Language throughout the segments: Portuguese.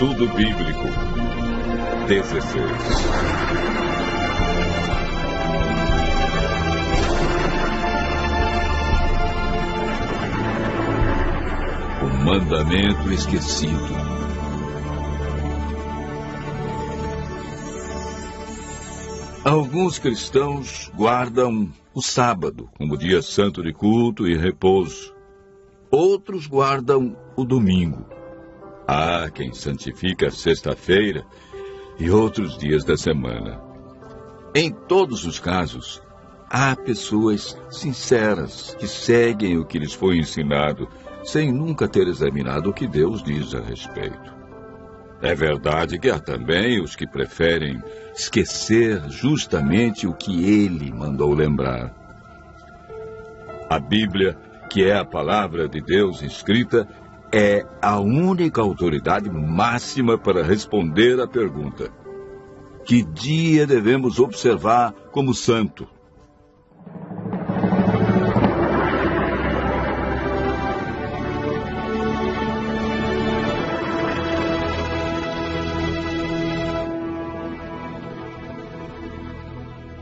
Estudo Bíblico 16. O mandamento esquecido. Alguns cristãos guardam o sábado como dia santo de culto e repouso. Outros guardam o domingo. Há quem santifica a sexta-feira e outros dias da semana. Em todos os casos, há pessoas sinceras que seguem o que lhes foi ensinado, sem nunca ter examinado o que Deus diz a respeito. É verdade que há também os que preferem esquecer justamente o que Ele mandou lembrar. A Bíblia, que é a palavra de Deus escrita, é a única autoridade máxima para responder à pergunta: que dia devemos observar como santo?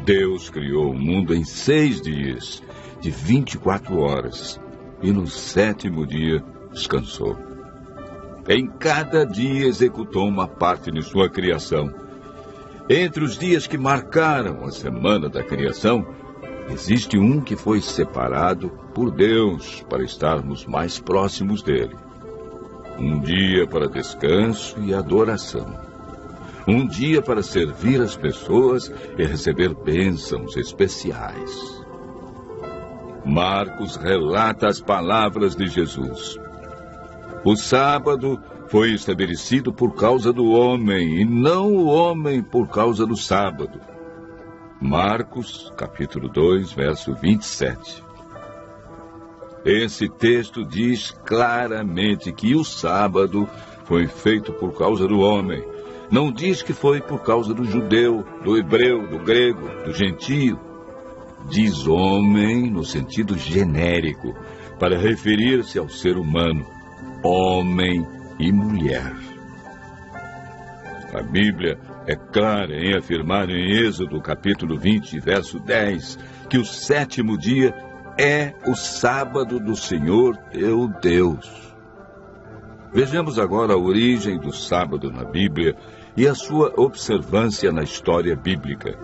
Deus criou o mundo em 6 dias, de 24 horas, e no 7º dia descansou. Em cada dia executou uma parte de sua criação. Entre os dias que marcaram a semana da criação, existe um que foi separado por Deus para estarmos mais próximos dele. Um dia para descanso e adoração. Um dia para servir as pessoas e receber bênçãos especiais. Marcos relata as palavras de Jesus. O sábado foi estabelecido por causa do homem, e não o homem por causa do sábado. Marcos, capítulo 2, verso 27. Esse texto diz claramente que o sábado foi feito por causa do homem. Não diz que foi por causa do judeu, do hebreu, do grego, do gentio. Diz homem no sentido genérico, para referir-se ao ser humano, homem e mulher. A Bíblia é clara em afirmar em Êxodo, capítulo 20, verso 10, que o 7º dia é o sábado do Senhor teu Deus. Vejamos agora a origem do sábado na Bíblia e a sua observância na história bíblica.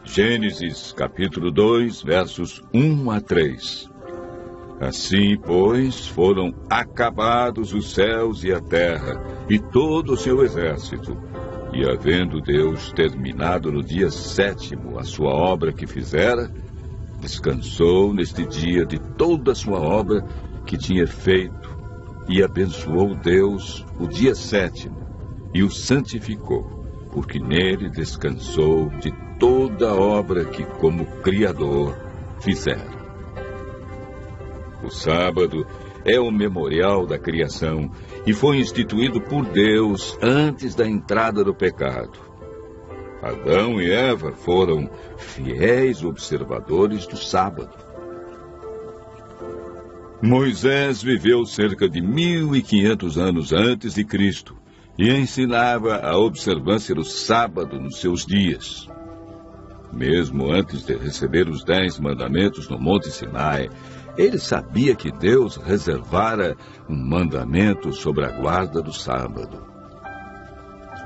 Gênesis, capítulo 2, versos 1 a 3. Assim, pois, foram acabados os céus e a terra, e todo o seu exército. E havendo Deus terminado no dia 7º a sua obra que fizera, descansou neste dia de toda a sua obra que tinha feito, e abençoou Deus o dia 7º, e o santificou, porque nele descansou de toda a obra que, como Criador, fizera. O sábado é o memorial da criação e foi instituído por Deus antes da entrada do pecado. Adão e Eva foram fiéis observadores do sábado. Moisés viveu cerca de 1500 anos antes de Cristo e ensinava a observância do sábado nos seus dias. Mesmo antes de receber os 10 mandamentos no Monte Sinai, ele sabia que Deus reservara um mandamento sobre a guarda do sábado.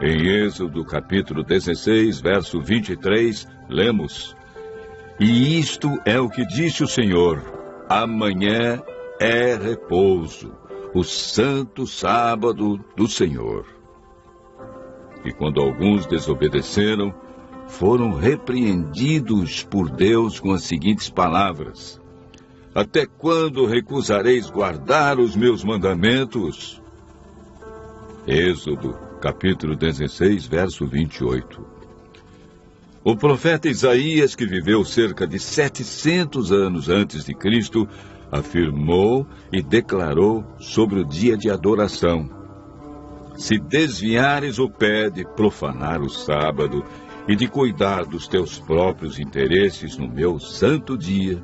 Em Êxodo, capítulo 16, verso 23, lemos: E isto é o que disse o Senhor: amanhã é repouso, o santo sábado do Senhor. E quando alguns desobedeceram, foram repreendidos por Deus com as seguintes palavras: Até quando recusareis guardar os meus mandamentos? Êxodo, capítulo 16, verso 28. O profeta Isaías, que viveu cerca de 700 anos antes de Cristo, afirmou e declarou sobre o dia de adoração: Se desviares o pé de profanar o sábado e de cuidar dos teus próprios interesses no meu santo dia,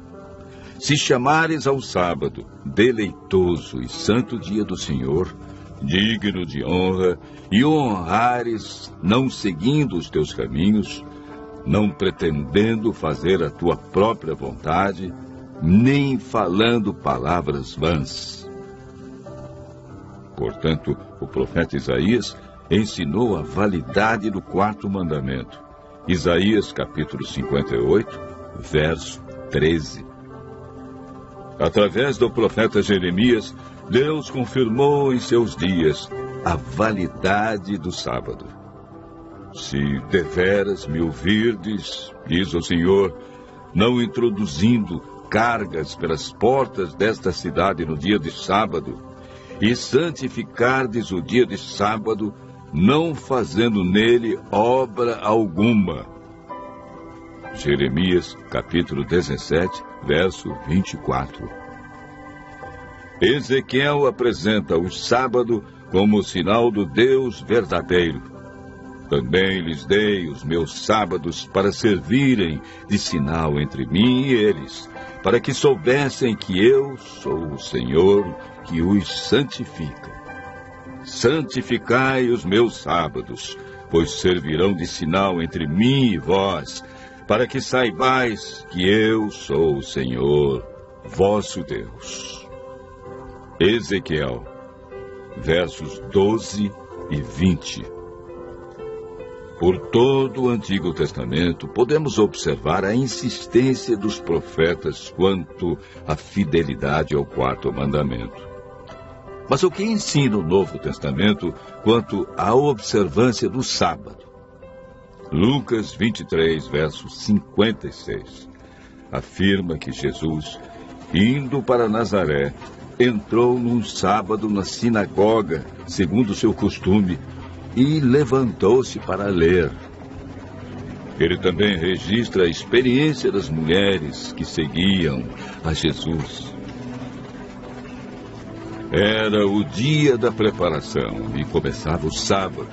se chamares ao sábado deleitoso e santo dia do Senhor, digno de honra, e o honrares, não seguindo os teus caminhos, não pretendendo fazer a tua própria vontade, nem falando palavras vãs. Portanto, o profeta Isaías ensinou a validade do quarto mandamento. Isaías, capítulo 58, verso 13. Através do profeta Jeremias, Deus confirmou em seus dias a validade do sábado. Se deveras me ouvirdes, diz o Senhor, não introduzindo cargas pelas portas desta cidade no dia de sábado, e santificardes o dia de sábado, não fazendo nele obra alguma. Jeremias, capítulo 17, verso 24. Ezequiel apresenta o sábado como sinal do Deus verdadeiro. Também lhes dei os meus sábados para servirem de sinal entre mim e eles, para que soubessem que eu sou o Senhor que os santifica. Santificai os meus sábados, pois servirão de sinal entre mim e vós, para que saibais que eu sou o Senhor, vosso Deus. Ezequiel, versos 12 e 20. Por todo o Antigo Testamento, podemos observar a insistência dos profetas quanto à fidelidade ao quarto mandamento. Mas o que ensina o Novo Testamento quanto à observância do sábado? Lucas 23, verso 56, afirma que Jesus, indo para Nazaré, entrou num sábado na sinagoga, segundo seu costume, e levantou-se para ler. Ele também registra a experiência das mulheres que seguiam a Jesus. Era o dia da preparação e começava o sábado.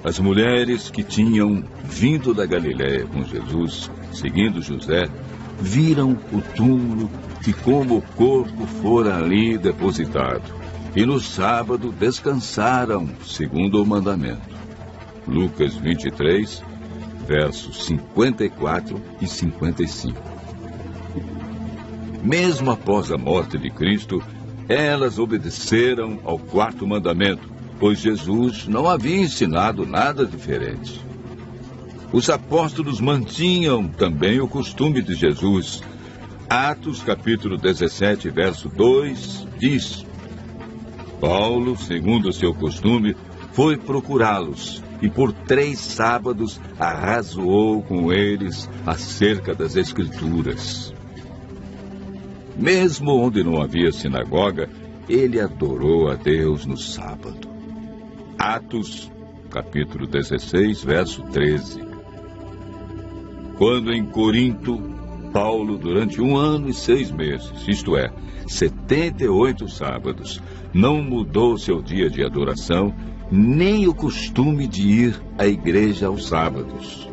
As mulheres que tinham vindo da Galiléia com Jesus, seguindo José, viram o túmulo e como o corpo fora ali depositado. E no sábado descansaram, segundo o mandamento. Lucas 23, versos 54 e 55. Mesmo após a morte de Cristo, elas obedeceram ao quarto mandamento, pois Jesus não havia ensinado nada diferente. Os apóstolos mantinham também o costume de Jesus. Atos, capítulo 17, verso 2, diz: Paulo, segundo o seu costume, foi procurá-los e por 3 sábados arrazoou com eles acerca das Escrituras. Mesmo onde não havia sinagoga, ele adorou a Deus no sábado. Atos, capítulo 16, verso 13. Quando em Corinto, Paulo, durante 1 ano e 6 meses, isto é, 78 sábados, não mudou seu dia de adoração, nem o costume de ir à igreja aos sábados.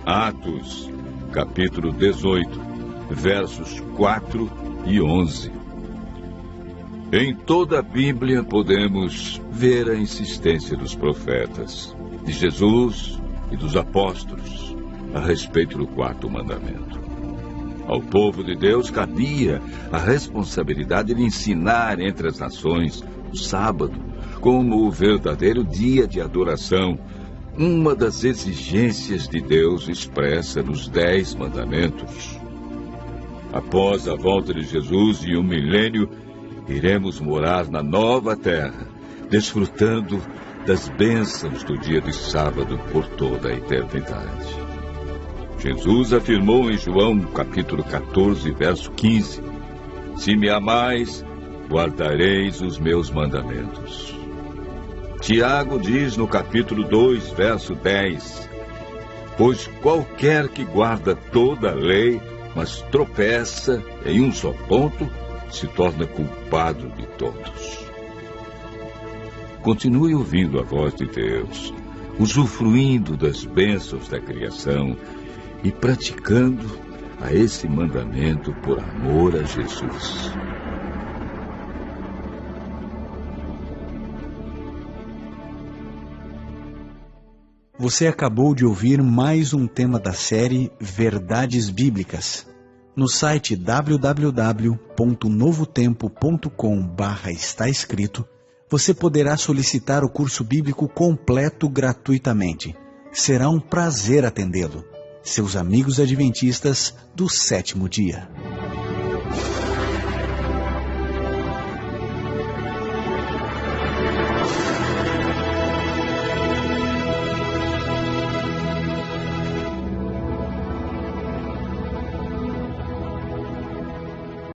Atos, capítulo 18, versos 4 e 11. Em toda a Bíblia podemos ver a insistência dos profetas, de Jesus e dos apóstolos, a respeito do quarto mandamento. Ao povo de Deus cabia a responsabilidade de ensinar entre as nações o sábado como o verdadeiro dia de adoração, uma das exigências de Deus expressa nos 10 mandamentos. Após a volta de Jesus e 1 milênio, iremos morar na nova terra, desfrutando das bênçãos do dia de sábado por toda a eternidade. Jesus afirmou em João, capítulo 14, verso 15, Se me amais, guardareis os meus mandamentos. Tiago diz no capítulo 2, verso 10, Pois qualquer que guarda toda a lei, mas tropeça em um só ponto, se torna culpado de todos. Continue ouvindo a voz de Deus, usufruindo das bênçãos da criação e praticando a esse mandamento por amor a Jesus. Você acabou de ouvir mais um tema da série Verdades Bíblicas. No site www.novotempo.com/está escrito, você poderá solicitar o curso bíblico completo gratuitamente. Será um prazer atendê-lo. Seus amigos adventistas do sétimo dia.